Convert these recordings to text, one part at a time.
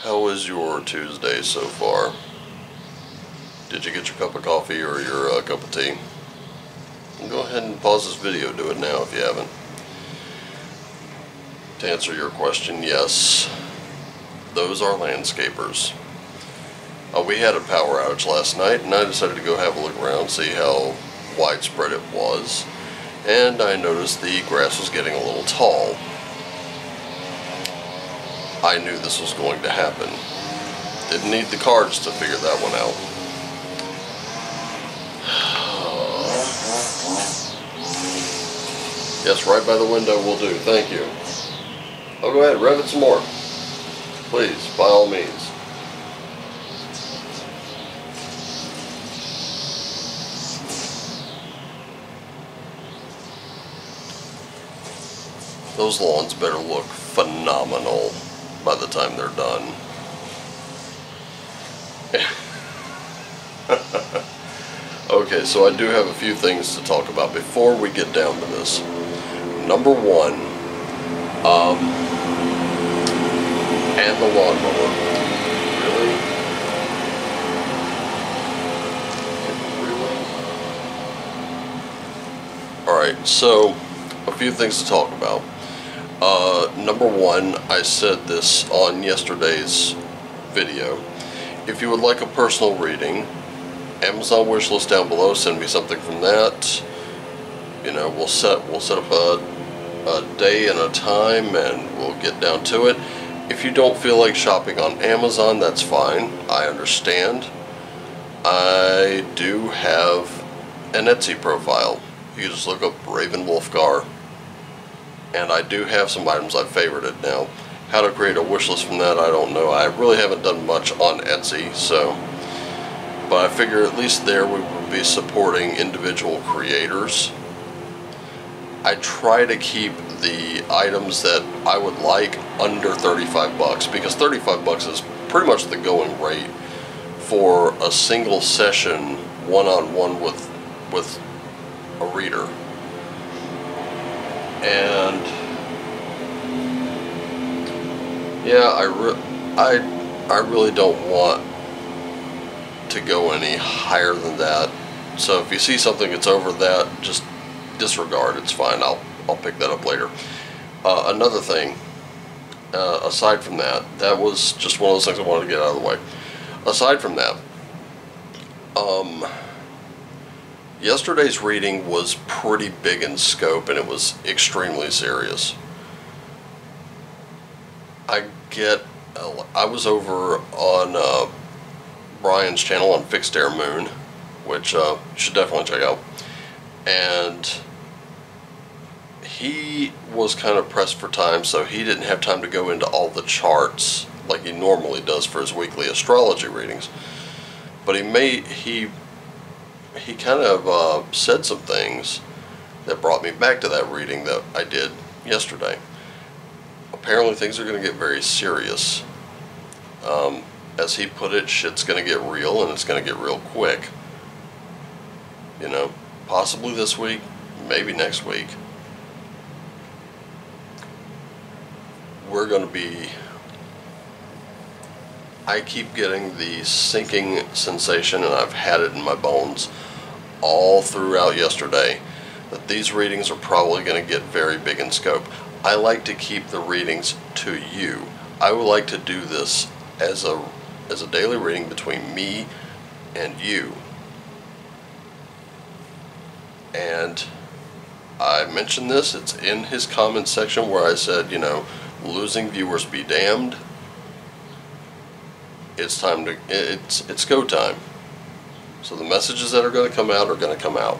How was your Tuesday so far? Did you get your cup of coffee or your cup of tea? Go ahead and pause this video, do it now if you haven't. To answer your question, yes, those are landscapers. We had a power outage last night, and I decided to go have a look around, see how widespread it was, and I noticed the grass was getting a little tall. I knew this was going to happen. Didn't need the cards to figure that one out. Yes, right by the window will do. Thank you. Oh, go ahead, rev it some more. Please, by all means. Those lawns better look phenomenal by the time they're done. Okay, so I do have a few things to talk about before we get down to this. Number one, and the lawnmower. Really? Alright, so a few things to talk about. Number one, I said this on yesterday's video. If you would like a personal reading, Amazon wishlist down below, send me something from that. You know, we'll set up a day and a time and we'll get down to it. If you don't feel like shopping on Amazon, that's fine. I understand. I do have an Etsy profile. You just look up Raven Wolfgar. And I do have some items I've favorited now. How to create a wish list from that, I don't know. I really haven't done much on Etsy, so. But I figure at least there we would be supporting individual creators. I try to keep the items that I would like under 35 bucks, because 35 bucks is pretty much the going rate for a single session one-on-one with a reader. And yeah, I really don't want to go any higher than that. So if you see something that's over that, just disregard. It's fine. I'll pick that up later. Another thing, aside from that, that was just one of those things I wanted to get out of the way. Aside from that, yesterday's reading was pretty big in scope and it was extremely serious. I was over on Brian's channel on Fixed Air Moon, which you should definitely check out, and he was kind of pressed for time, so he didn't have time to go into all the charts like he normally does for his weekly astrology readings. But he kind of said some things that brought me back to that reading that I did yesterday. Apparently things are going to get very serious. As he put it, shit's going to get real, and it's going to get real quick. You know, possibly this week, maybe next week. We're going to be... I keep getting the sinking sensation, and I've had it in my bones all throughout yesterday, that these readings are probably going to get very big in scope. I like to keep the readings to you. I would like to do this as a daily reading between me and you. And I mentioned this, it's in his comment section where I said, you know, losing viewers be damned. It's time to, it's go time. So the messages that are going to come out are going to come out.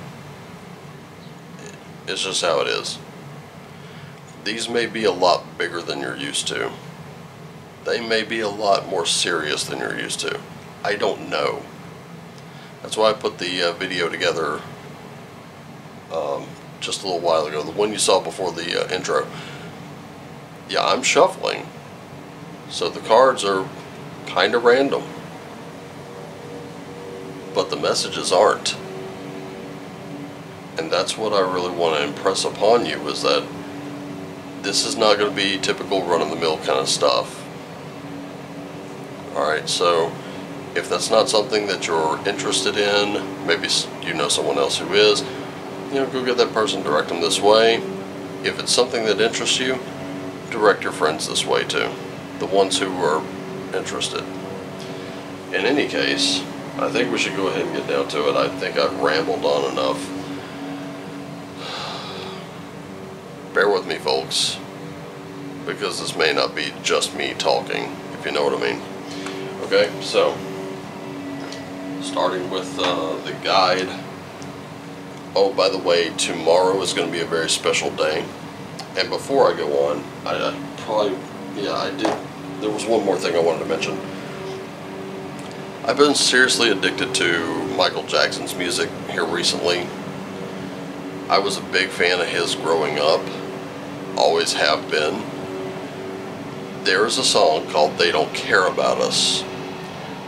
It's just how it is. These may be a lot bigger than you're used to. They may be a lot more serious than you're used to. I don't know. That's why I put the video together just a little while ago. The one you saw before the intro. Yeah, I'm shuffling. So the cards are kind of random. But the messages aren't. And that's what I really want to impress upon you, is that this is not going to be typical run-of-the-mill kind of stuff. Alright, so if that's not something that you're interested in, maybe you know someone else who is, go get that person, direct them this way. If it's something that interests you, direct your friends this way too, the ones who are interested. In any case, I think we should go ahead and get down to it. I think I've rambled on enough. Bear with me, folks, because this may not be just me talking, if you know what I mean. Okay, so starting with the guide. Oh, by the way, tomorrow is going to be a very special day. And before I go on, there was one more thing I wanted to mention. I've been seriously addicted to Michael Jackson's music here recently. I was a big fan of his growing up, always have been. There's a song called "They Don't Care About Us."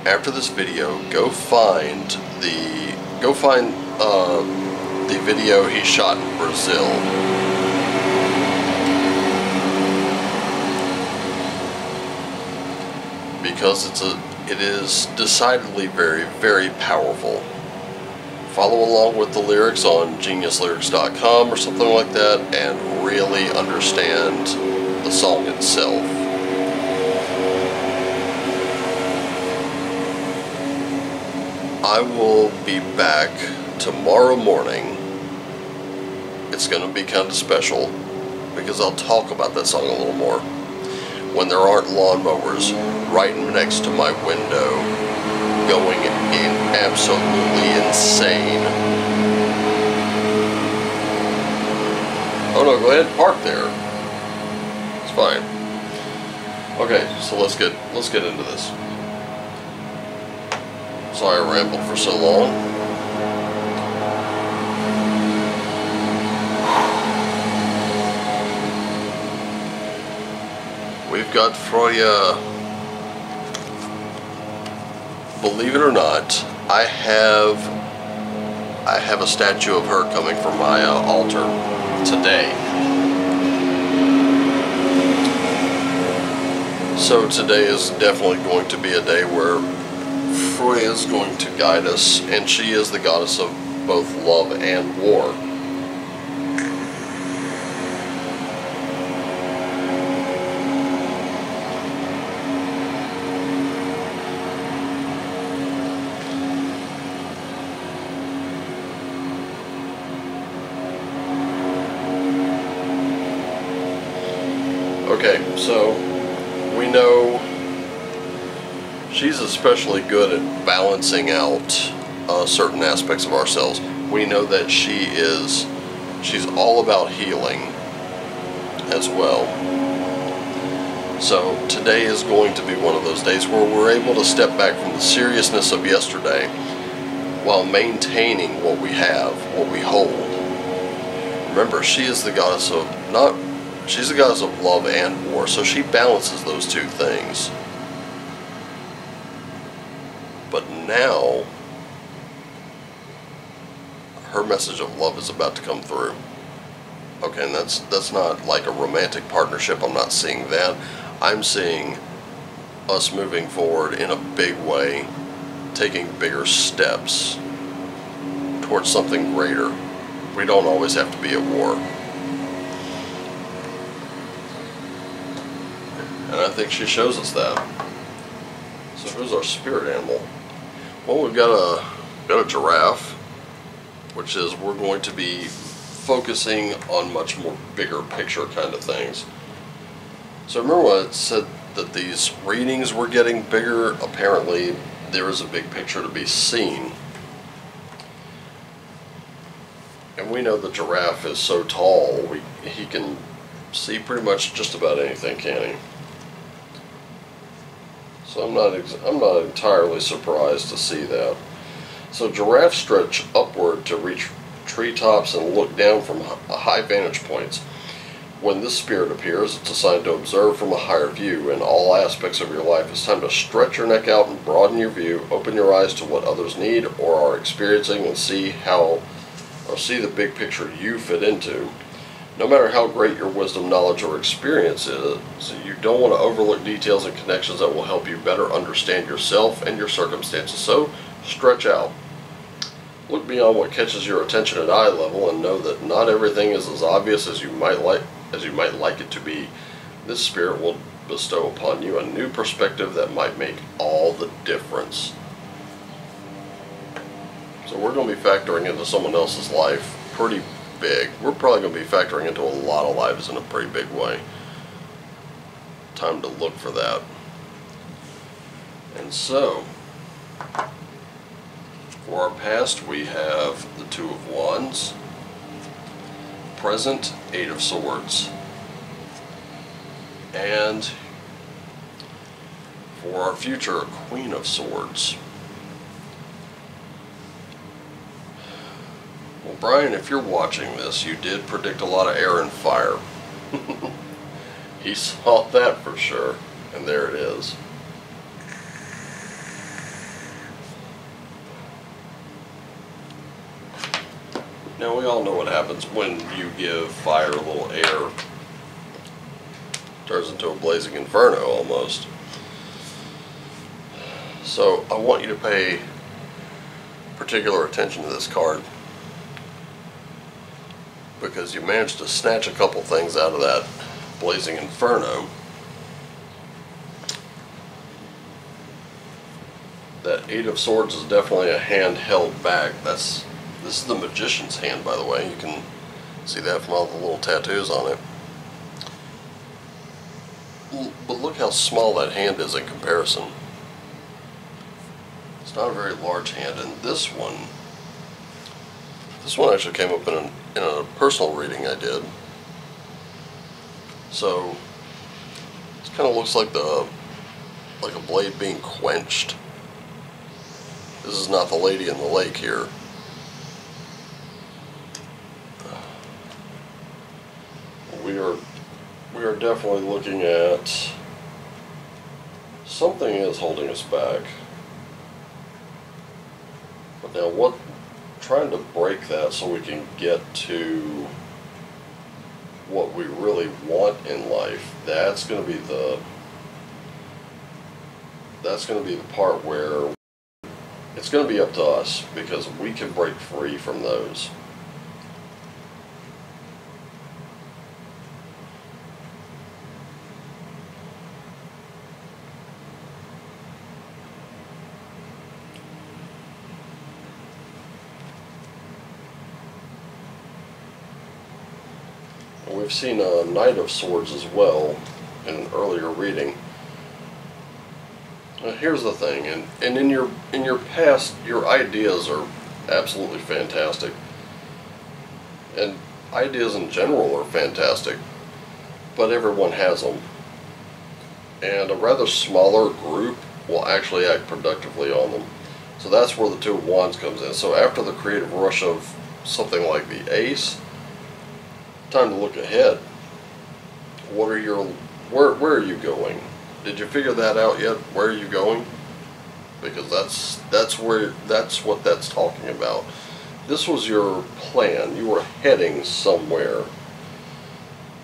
After this video, go find the video he shot in Brazil. Because it is decidedly very, very powerful. Follow along with the lyrics on geniuslyrics.com or something like that and really understand the song itself. I will be back tomorrow morning. It's going to be kind of special because I'll talk about that song a little more. When there aren't lawnmowers right next to my window going absolutely insane. Oh no, go ahead and park there. It's fine. Okay, so let's get into this. Sorry I rambled for so long. We've got Freya. Believe it or not, I have a statue of her coming from my altar today. So today is definitely going to be a day where Freya is going to guide us, and she is the goddess of both love and war. Okay, so we know she's especially good at balancing out certain aspects of ourselves. We know that she's all about healing as well. So today is going to be one of those days where we're able to step back from the seriousness of yesterday while maintaining what we have, what we hold. Remember, she is the goddess of she's the goddess of love and war, so she balances those two things. But now, her message of love is about to come through. Okay, and that's not like a romantic partnership. I'm not seeing that. I'm seeing us moving forward in a big way, taking bigger steps towards something greater. We don't always have to be at war. And I think she shows us that. So who's our spirit animal? Well, we've got a giraffe, which is we're going to be focusing on much more bigger picture kind of things. So remember when I said that these readings were getting bigger? Apparently there is a big picture to be seen. And we know the giraffe is so tall, he can see pretty much just about anything, can't he? So I'm not entirely surprised to see that. So giraffes stretch upward to reach treetops and look down from high vantage points. When this spirit appears, it's assigned to observe from a higher view in all aspects of your life. It's time to stretch your neck out and broaden your view, open your eyes to what others need or are experiencing, and see the big picture you fit into. No matter how great your wisdom, knowledge, or experience is, you don't want to overlook details and connections that will help you better understand yourself and your circumstances. So, stretch out. Look beyond what catches your attention at eye level and know that not everything is as obvious as you might like it to be. This spirit will bestow upon you a new perspective that might make all the difference. So we're going to be factoring into someone else's life pretty big. We're probably going to be factoring into a lot of lives in a pretty big way. Time to look for that. And so, for our past, we have the Two of Wands. Present, Eight of Swords. And for our future, Queen of Swords. Well, Brian, if you're watching this, you did predict a lot of air and fire. He saw that for sure, and there it is. Now, we all know what happens when you give fire a little air. It turns into a blazing inferno almost. So I want you to pay particular attention to this card, because you managed to snatch a couple things out of that blazing inferno. That Eight of Swords is definitely a hand held back. This is the Magician's hand, by the way. You can see that from all the little tattoos on it. But look how small that hand is in comparison. It's not a very large hand, and this one actually came up in a personal reading I did. So it kind of looks like a blade being quenched. This is not the lady in the lake here. We are definitely looking at something is holding us back. But now trying to break that so we can get to what we really want in life, that's going to be the part where it's going to be up to us, because we can break free from those. We've seen a Knight of Swords as well in an earlier reading. Now here's the thing, and in your past, your ideas are absolutely fantastic, and ideas in general are fantastic, but everyone has them, and a rather smaller group will actually act productively on them. So that's where the Two of Wands comes in. So after the creative rush of something like the Ace, time to look ahead. What are your where are you going? Did you figure that out yet? Where are you going? Because that's what that's talking about. This was your plan. You were heading somewhere,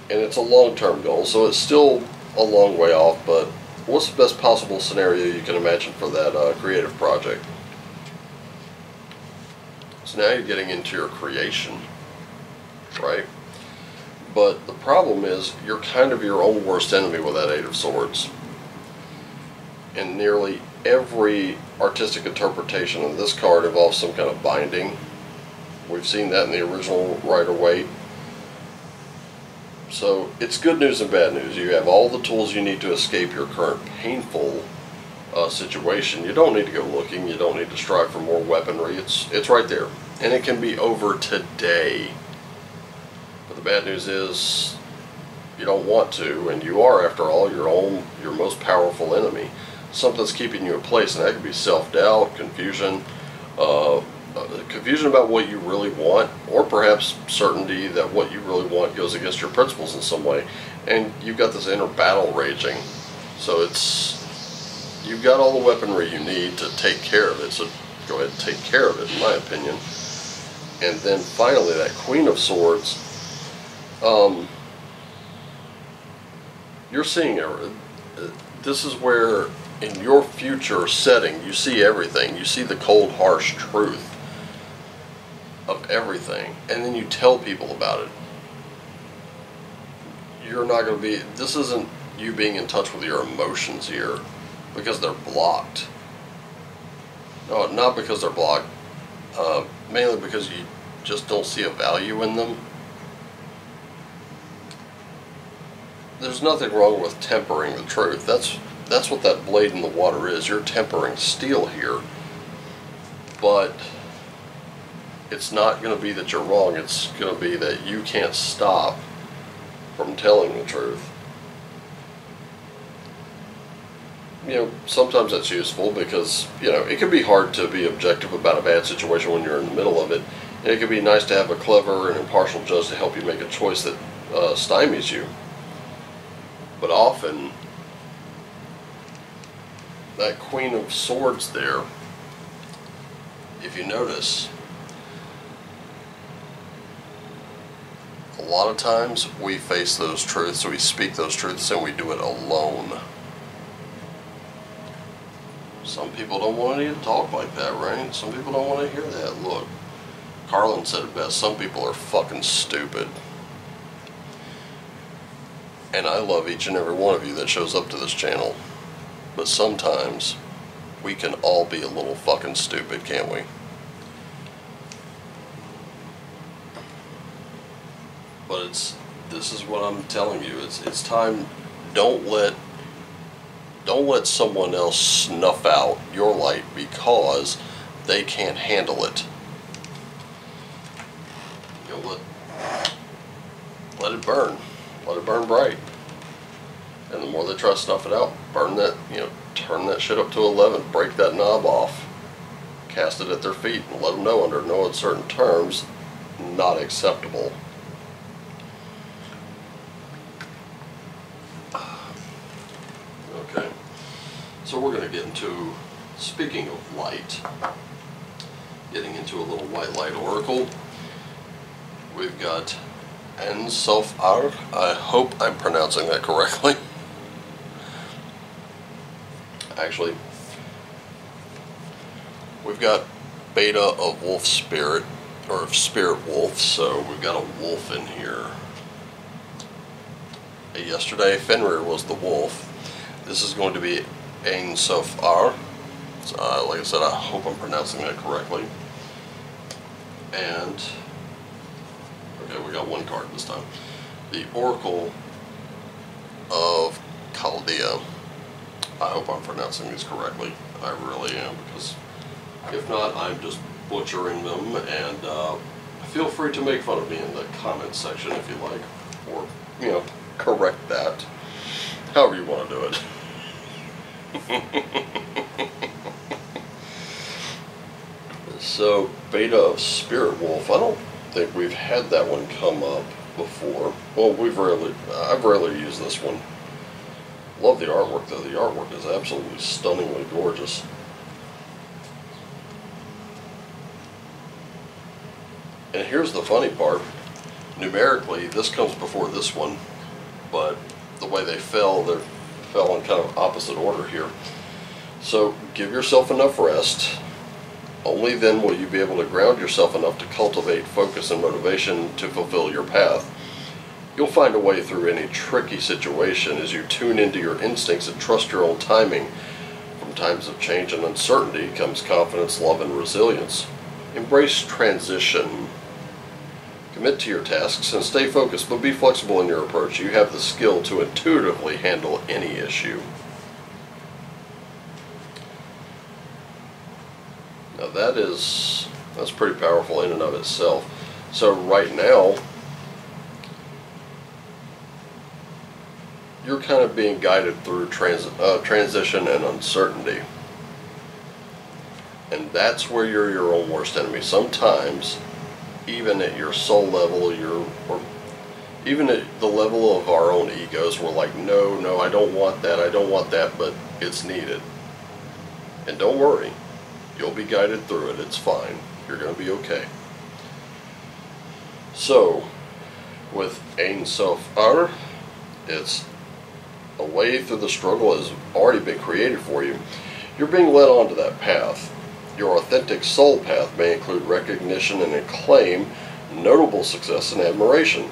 and it's a long-term goal, so it's still a long way off. But what's the best possible scenario you can imagine for that creative project? So now you're getting into your creation, right? But the problem is you're kind of your own worst enemy with that Eight of Swords. And nearly every artistic interpretation of this card involves some kind of binding. We've seen that in the original Rider-Waite. So it's good news and bad news. You have all the tools you need to escape your current painful situation. You don't need to go looking. You don't need to strive for more weaponry. It's right there. And it can be over today. But the bad news is you don't want to, and you are, after all, your most powerful enemy. Something's keeping you in place, and that could be self-doubt, confusion, confusion about what you really want, or perhaps certainty that what you really want goes against your principles in some way, and you've got this inner battle raging. So you've got all the weaponry you need to take care of it, so go ahead and take care of it, in my opinion. And then finally, that Queen of Swords, You're seeing everything. This is where, in your future setting, you see everything. You see the cold, harsh truth of everything, and then you tell people about it. You're not going to be, this isn't you being in touch with your emotions here because they're blocked. No, not because they're blocked, mainly because you just don't see a value in them. There's nothing wrong with tempering the truth. That's what that blade in the water is. You're tempering steel here. But it's not going to be that you're wrong. It's going to be that you can't stop from telling the truth. You know, sometimes that's useful because, you know, it can be hard to be objective about a bad situation when you're in the middle of it. And it can be nice to have a clever and impartial judge to help you make a choice that stymies you. But often, that Queen of Swords there, if you notice, a lot of times we face those truths, we speak those truths, and we do it alone. Some people don't want to talk like that, right? Some people don't want to hear that. Look, Carlin said it best, some people are fucking stupid. And I love each and every one of you that shows up to this channel. But sometimes we can all be a little fucking stupid, can't we? But this is what I'm telling you. It's time. Don't let someone else snuff out your light because they can't handle it. You know, let it burn. Let it burn bright. And the more they try to snuff it out, burn that, you know, turn that shit up to 11, break that knob off, cast it at their feet, and let them know under no uncertain terms, not acceptable. Okay, so we're going to get into, speaking of light, getting into a little white light oracle. We've got sincerest. I hope I'm pronouncing that correctly. Actually, we've got beta of wolf spirit, or spirit wolf, so we've got a wolf in here. Yesterday, Fenrir was the wolf. This is going to be sincerest. Like I said, I hope I'm pronouncing that correctly. And okay, we got one card this time. The Oracle of Chaldea. I hope I'm pronouncing these correctly. I really am, because if not, I'm just butchering them. And feel free to make fun of me in the comments section if you like, or, you know, correct that. However you want to do it. So, beta of Spirit Wolf. I don't think we've had that one come up before. Well, I've rarely used this one. Love the artwork though. The artwork is absolutely stunningly gorgeous. And here's the funny part. Numerically, this comes before this one, but the way they fell in kind of opposite order here. So give yourself enough rest. Only then will you be able to ground yourself enough to cultivate focus and motivation to fulfill your path. You'll find a way through any tricky situation as you tune into your instincts and trust your own timing. From times of change and uncertainty comes confidence, love, and resilience. Embrace transition. Commit to your tasks and stay focused, but be flexible in your approach. You have the skill to intuitively handle any issue. Now that's pretty powerful in and of itself. So right now, you're kind of being guided through transition and uncertainty. And that's where you're your own worst enemy. Sometimes, even at your soul level, or even at the level of our own egos, we're like, no, I don't want that, but it's needed. And don't worry, you'll be guided through it. It's fine. You're going to be okay. So, with Ein Sof Ar. It's a way through the struggle has already been created for you. You're being led onto that path. Your authentic soul path may include recognition and acclaim, notable success and admiration.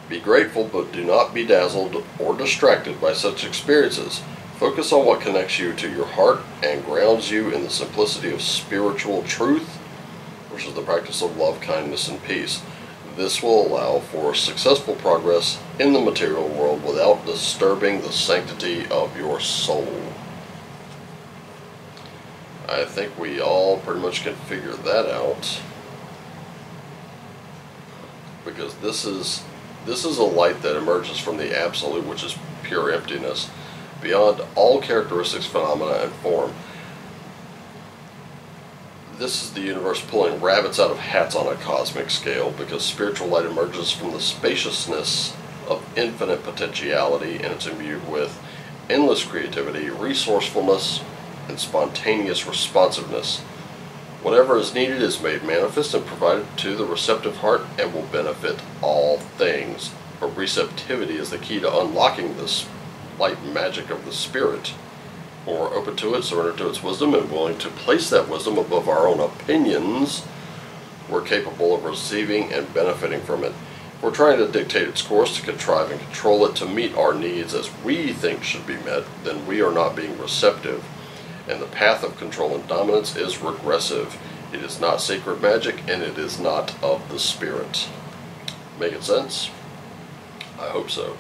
Be grateful, but do not be dazzled or distracted by such experiences. Focus on what connects you to your heart and grounds you in the simplicity of spiritual truth, which is the practice of love, kindness, and peace. This will allow for successful progress in the material world without disturbing the sanctity of your soul. I think we all pretty much can figure that out, because this is a light that emerges from the absolute, which is pure emptiness, beyond all characteristics, phenomena, and form. This is the universe pulling rabbits out of hats on a cosmic scale, because spiritual light emerges from the spaciousness of infinite potentiality, and it's imbued with endless creativity, resourcefulness, and spontaneous responsiveness. Whatever is needed is made manifest and provided to the receptive heart and will benefit all things. But receptivity is the key to unlocking this light magic of the spirit. When we're open to it, surrender to its wisdom, and willing to place that wisdom above our own opinions, we're capable of receiving and benefiting from it. If we're trying to dictate its course, to contrive and control it to meet our needs as we think should be met, then we are not being receptive. And the path of control and dominance is regressive. It is not sacred magic, and it is not of the spirit. Making sense? I hope so.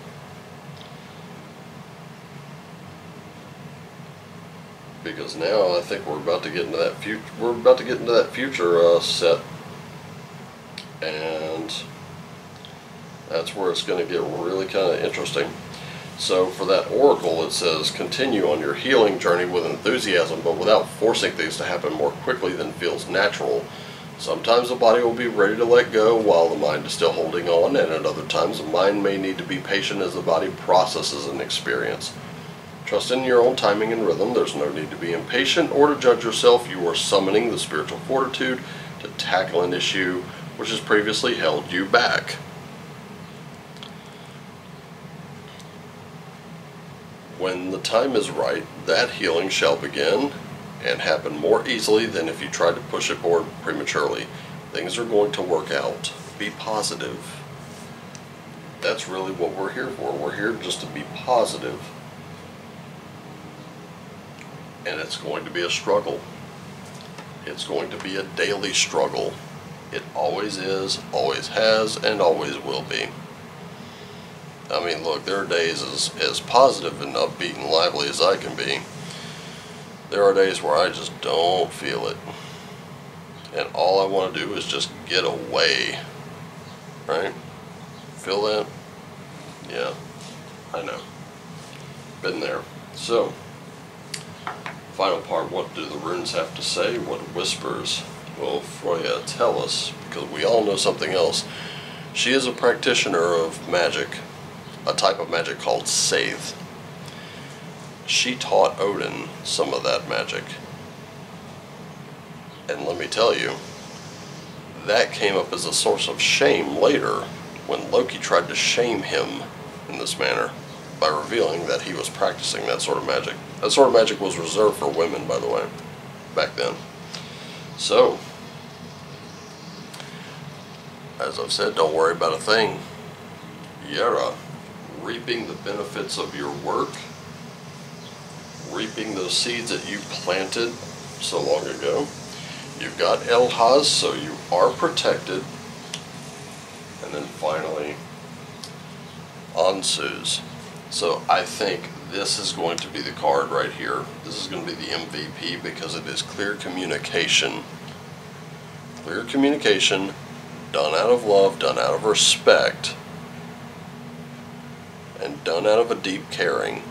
Because now I think we're about to get into that future. We're about to get into that future set, and that's where it's going to get really kind of interesting. So for that oracle, it says, continue on your healing journey with enthusiasm, but without forcing things to happen more quickly than feels natural. Sometimes the body will be ready to let go while the mind is still holding on, and at other times the mind may need to be patient as the body processes an experience. Trust in your own timing and rhythm. There's no need to be impatient or to judge yourself. You are summoning the spiritual fortitude to tackle an issue which has previously held you back. When the time is right, that healing shall begin and happen more easily than if you tried to push it forward prematurely. Things are going to work out. Be positive. That's really what we're here for. We're here just to be positive. And it's going to be a struggle. It's going to be a daily struggle. It always is, always has, and always will be. I mean, look, there are days as positive and upbeat and lively as I can be. There are days where I just don't feel it. And all I want to do is just get away. Right? Feel that? Yeah, I know. Been there. So, final part, what do the runes have to say? What whispers will Freya tell us? Because we all know something else. She is a practitioner of magic, a type of magic called Scythe. She taught Odin some of that magic. And let me tell you, that came up as a source of shame later when Loki tried to shame him in this manner by revealing that he was practicing that sort of magic. That sort of magic was reserved for women, by the way, back then. So, as I've said, don't worry about a thing. Yara, reaping the benefits of your work, reaping those seeds that you planted so long ago. You've got Elhaz, so you are protected. And then finally, Ansu's. So I think this is going to be the card right here. This is going to be the MVP because it is clear communication. Clear communication, done out of love, done out of respect, and done out of a deep caring.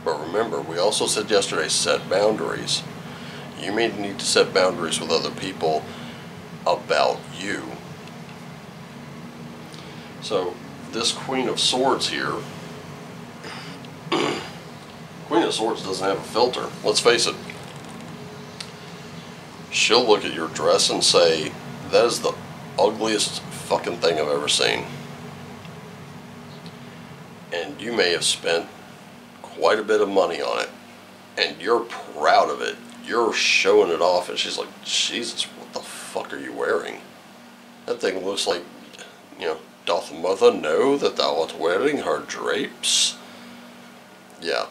But remember, we also said yesterday, set boundaries. You may need to set boundaries with other people about you. So, this Queen of Swords here, Queen of Swords doesn't have a filter. Let's face it. She'll look at your dress and say, that is the ugliest fucking thing I've ever seen. And you may have spent quite a bit of money on it, and you're proud of it. You're showing it off, and she's like, Jesus, what the fuck are you wearing? That thing looks like, you know, doth mother know that thou art wearing her drapes? Yeah.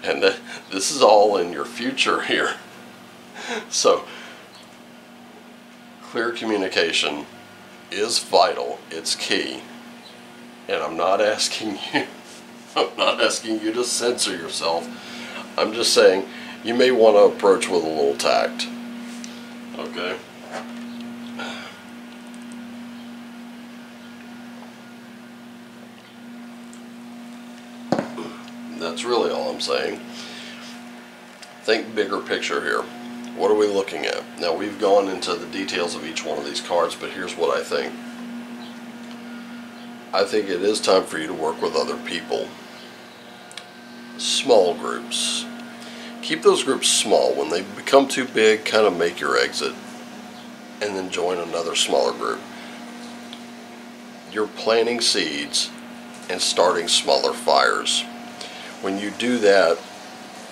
And this is all in your future here. So, clear communication is vital. It's key. And I'm not asking you to censor yourself. I'm just saying you may want to approach with a little tact. Okay? That's really all I'm saying. Think bigger picture here. What are we looking at? Now, we've gone into the details of each one of these cards, but here's what I think. I think it is time for you to work with other people. Small groups. Keep those groups small. When they become too big, kind of make your exit and then join another smaller group. You're planting seeds and starting smaller fires. When you do that,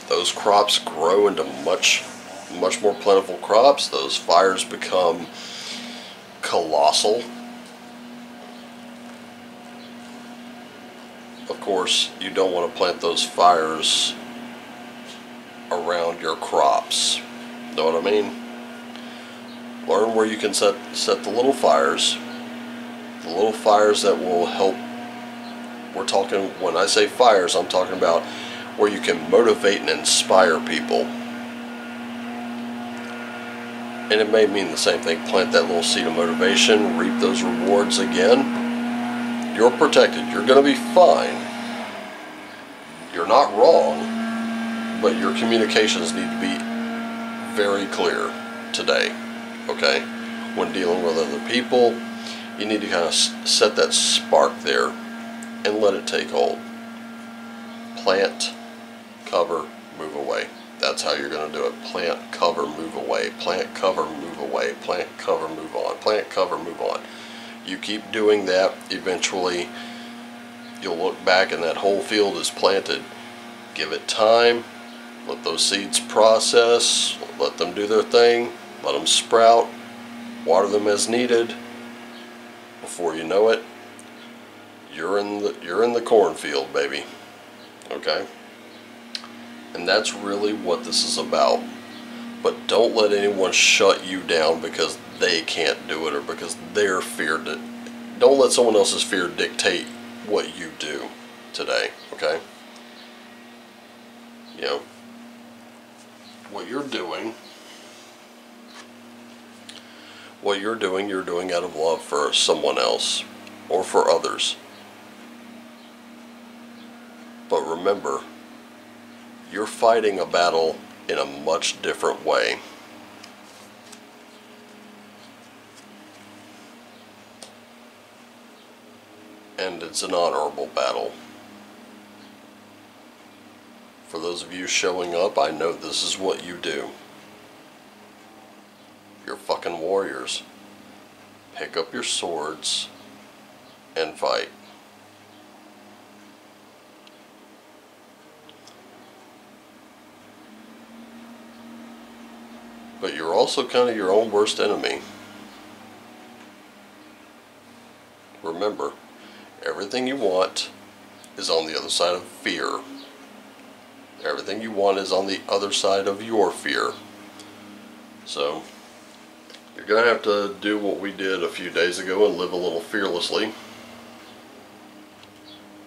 those crops grow into much more plentiful crops. Those fires become colossal. Of course, you don't want to plant those fires around your crops. Know what I mean? Learn where you can set the little fires. The little fires that will help. We're talking, when I say fires, I'm talking about where you can motivate and inspire people. And it may mean the same thing. Plant that little seed of motivation, reap those rewards again. You're protected. You're going to be fine. You're not wrong, but your communications need to be very clear today, okay? When dealing with other people, you need to kind of set that spark there and let it take hold. Plant, cover, move away. That's how you're going to do it. Plant, cover, move away. Plant, cover, move away. Plant, cover, move on. Plant, cover, move on. You keep doing that, eventually you'll look back and that whole field is planted. Give it time. Let those seeds process. Let them do their thing. Let them sprout. Water them as needed. Before you know it, you're in the cornfield, baby. Okay? And that's really what this is about. But don't let anyone shut you down because they can't do it or because their fear. Don't let someone else's fear dictate what you do today. Okay? You know, what you're doing, you're doing out of love for someone else or for others. But remember, you're fighting a battle in a much different way. And it's an honorable battle. For those of you showing up, I know this is what you do. You're fucking warriors. Pick up your swords and fight. But you're also kind of your own worst enemy. Remember, everything you want is on the other side of fear. Everything you want is on the other side of your fear. So, you're going to have to do what we did a few days ago and live a little fearlessly.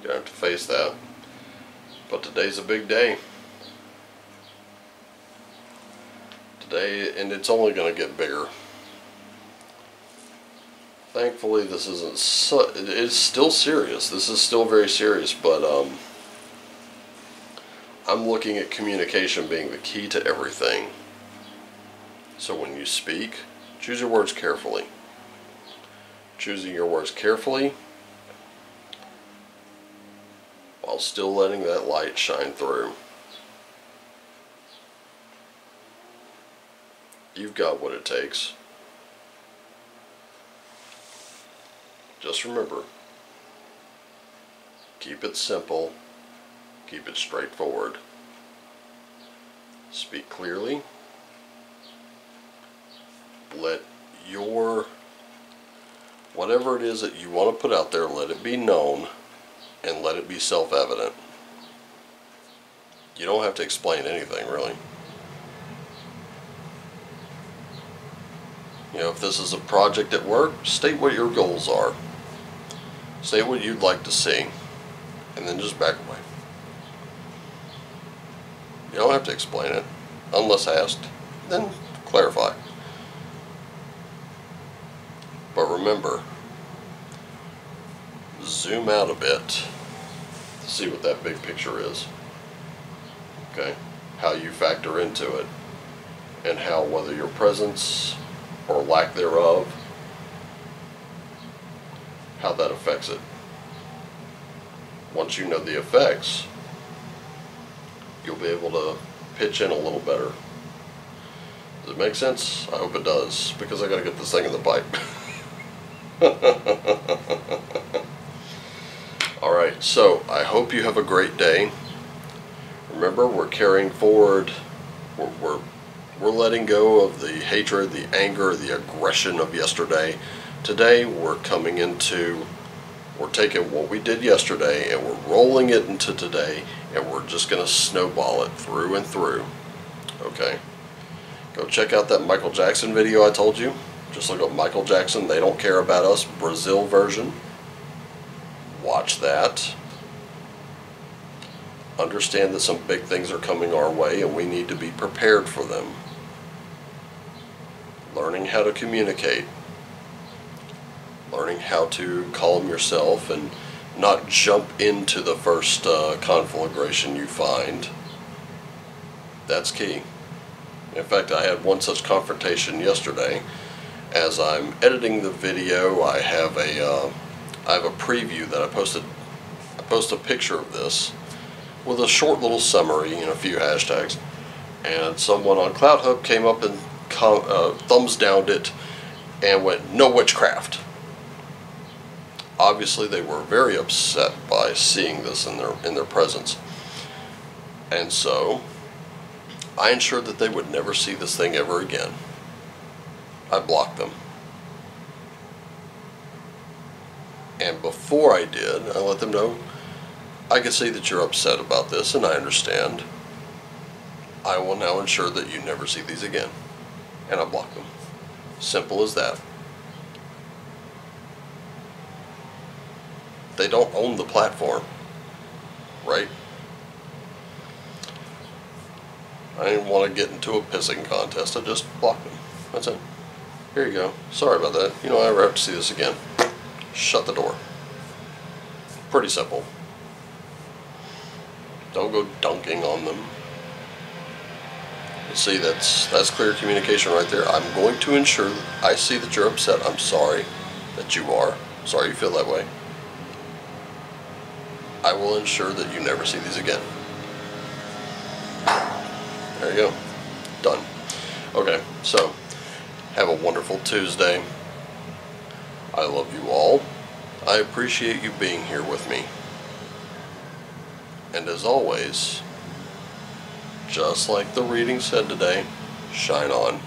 You're going to have to face that. But today's a big day. Today, and it's only going to get bigger. Thankfully, this isn't it's still serious. This is still very serious, but I'm looking at communication being the key to everything. So when you speak, choose your words carefully. Choosing your words carefully while still letting that light shine through. You've got what it takes. Just remember, keep it simple, keep it straightforward. Speak clearly. Let your, whatever it is that you want to put out there, let it be known and let it be self-evident. You don't have to explain anything, really. You know, if this is a project at work, state what your goals are. State what you'd like to see, and then just back away. You don't have to explain it, unless asked, then clarify. But remember, zoom out a bit to see what that big picture is. Okay? How you factor into it, and how whether your presence or lack thereof, how that affects it. Once you know the effects, you'll be able to pitch in a little better. Does it make sense? I hope it does, because I gotta get this thing in the pipe. Alright, so I hope you have a great day. Remember, we're carrying forward, we're letting go of the hatred, the anger, the aggression of yesterday. Today we're coming into, we're taking what we did yesterday and we're rolling it into today, and we're just going to snowball it through and through. Okay? Go check out that Michael Jackson video I told you. Just look up Michael Jackson, They Don't Care About Us, Brazil version. Watch that. Understand that some big things are coming our way and we need to be prepared for them. Learning how to communicate. Learning how to calm yourself and not jump into the first conflagration you find. That's key. In fact, I had one such confrontation yesterday. As I'm editing the video, I have a preview that I posted. I post a picture of this with a short little summary and a few hashtags. And someone on CloudHub came up and thumbs downed it and went, "No witchcraft." Obviously, they were very upset by seeing this in their presence, and so I ensured that they would never see this thing ever again. I blocked them, and before I did, I let them know, I can see that you're upset about this, and I understand. I will now ensure that you never see these again, and I block them. Simple as that. They don't own the platform, right? I didn't want to get into a pissing contest. I just blocked them. That's it. Here you go. Sorry about that. You don't ever have to see this again. Shut the door. Pretty simple. Don't go dunking on them. You see, that's clear communication right there. I'm going to ensure that I see that you're upset. I'm sorry that you are. Sorry you feel that way. I will ensure that you never see these again. There you go. Done. Okay, so have a wonderful Tuesday. I love you all. I appreciate you being here with me. And as always, just like the reading said today, shine on.